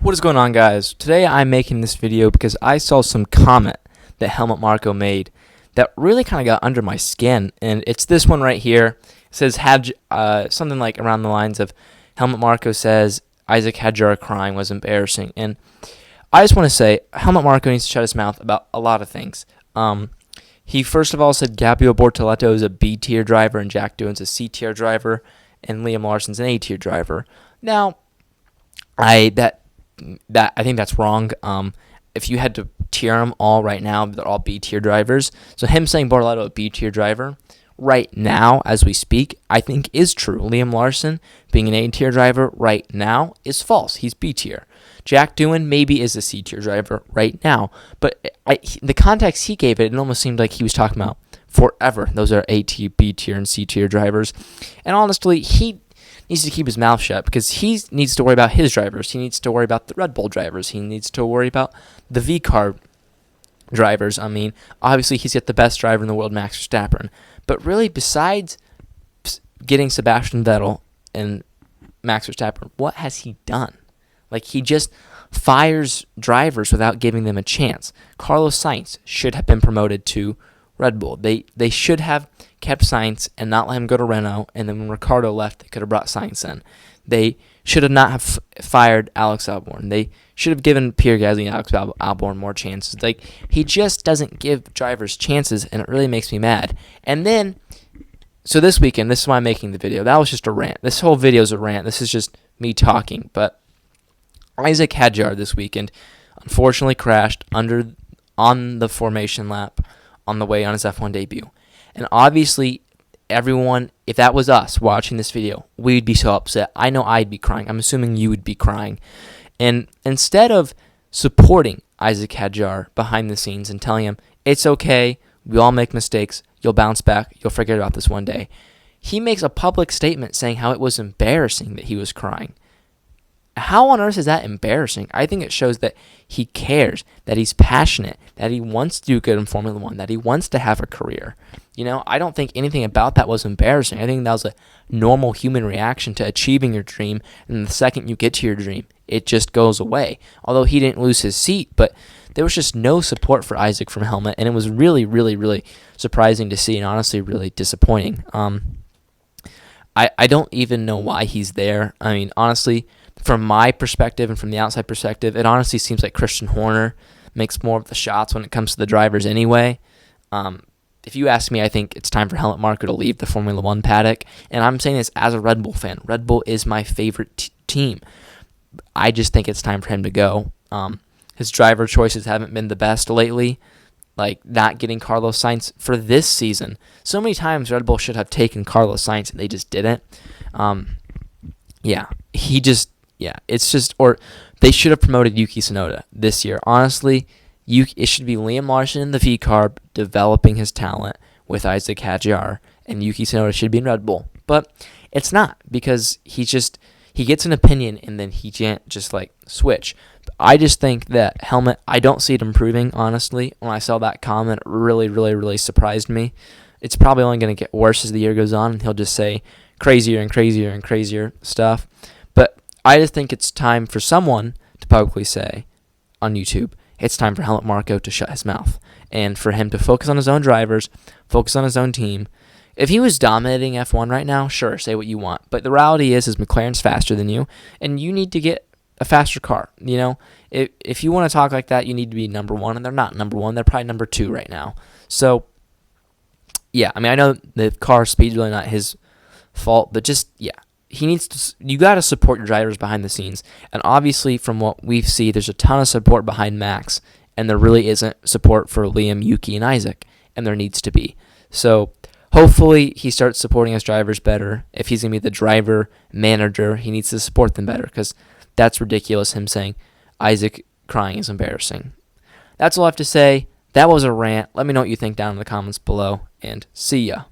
What is going on, guys? Today I'm making this video because I saw some comment that Helmut Marko made that really kind of got under my skin, and it's this one right here. It says something like around the lines of Helmut Marko says Isaac Hadjar crying was embarrassing, and I just want to say Helmut Marko needs to shut his mouth about a lot of things. He first of all said Gabriel Bortoleto is a B tier driver and Jack Doohan's a C tier driver and Liam Larson's an A tier driver. Now, I think that's wrong. If you had to tier them all right now, they're all B tier drivers. So him saying Bortoleto a B tier driver right now, as we speak, I think is true. Liam Larson being an A tier driver right now is false. He's B tier. Jack Doohan maybe is a C tier driver right now, but the context he gave it almost seemed like he was talking about forever. Those are A tier, B tier, and C tier drivers. And honestly, he needs to keep his mouth shut because he needs to worry about his drivers. He needs to worry about the Red Bull drivers. He needs to worry about the V-car drivers. I mean, obviously he's got the best driver in the world, Max Verstappen. But really, besides getting Sebastian Vettel and Max Verstappen, what has he done? Like, he just fires drivers without giving them a chance. Carlos Sainz should have been promoted to Red Bull. They should have kept Sainz and not let him go to Renault, and then when Ricciardo left, they could have brought Sainz in. They should have not have fired Alex Albon. They should have given Pierre Gasly and Alex Albon more chances. Like, he just doesn't give drivers chances, and it really makes me mad. And then, so this weekend, this is why I'm making the video. That was just a rant. This whole video is a rant. This is just me talking. But Isaac Hadjar this weekend unfortunately crashed on the formation lap on the way on his F1 debut. And obviously, everyone, if that was us watching this video, we'd be so upset. I know I'd be crying. I'm assuming you would be crying. And instead of supporting Isaac Hadjar behind the scenes and telling him, it's okay, we all make mistakes, you'll bounce back, you'll forget about this one day, he makes a public statement saying how it was embarrassing that he was crying. How on earth is that embarrassing? I think it shows that he cares, that he's passionate, that he wants to do good in Formula One, that he wants to have a career. You know, I don't think anything about that was embarrassing. I think that was a normal human reaction to achieving your dream, and the second you get to your dream, it just goes away. Although he didn't lose his seat, but there was just no support for Isaac from Helmut, and it was really, really, really surprising to see, and honestly really disappointing. I don't even know why he's there. I mean, honestly, from my perspective and from the outside perspective, it honestly seems like Christian Horner makes more of the shots when it comes to the drivers anyway. If you ask me, I think it's time for Helmut Marko to leave the Formula One paddock, and I'm saying this as a Red Bull fan. Red Bull is my favorite team. I just think it's time for him to go. His driver choices haven't been the best lately, like not getting Carlos Sainz for this season. So many times Red Bull should have taken Carlos Sainz, and they just didn't. Or they should have promoted Yuki Tsunoda this year. Honestly, it should be Liam Larson in the V-Car developing his talent with Isaac Hadjar, and Yuki Tsunoda should be in Red Bull. But it's not, because he gets an opinion and then he can't just like switch. I just think that Helmut, I don't see it improving, honestly. When I saw that comment, it really, really, really surprised me. It's probably only going to get worse as the year goes on, and he'll just say crazier and crazier and crazier stuff. But I just think it's time for someone to publicly say on YouTube, it's time for Helmut Marko to shut his mouth and for him to focus on his own drivers, focus on his own team. If he was dominating F1 right now, sure, say what you want. But the reality is McLaren's faster than you, and you need to get a faster car. You know, if you want to talk like that, you need to be number one, and they're not number one. They're probably number two right now. So, yeah, I mean, I know the car speed's really not his fault, but just, yeah. You got to support your drivers behind the scenes. And obviously, from what we see, there's a ton of support behind Max, and there really isn't support for Liam, Yuki, and Isaac, and there needs to be. So hopefully he starts supporting his drivers better. If he's going to be the driver manager, he needs to support them better, because that's ridiculous, him saying Isaac crying is embarrassing. That's all I have to say. That was a rant. Let me know what you think down in the comments below, and see ya.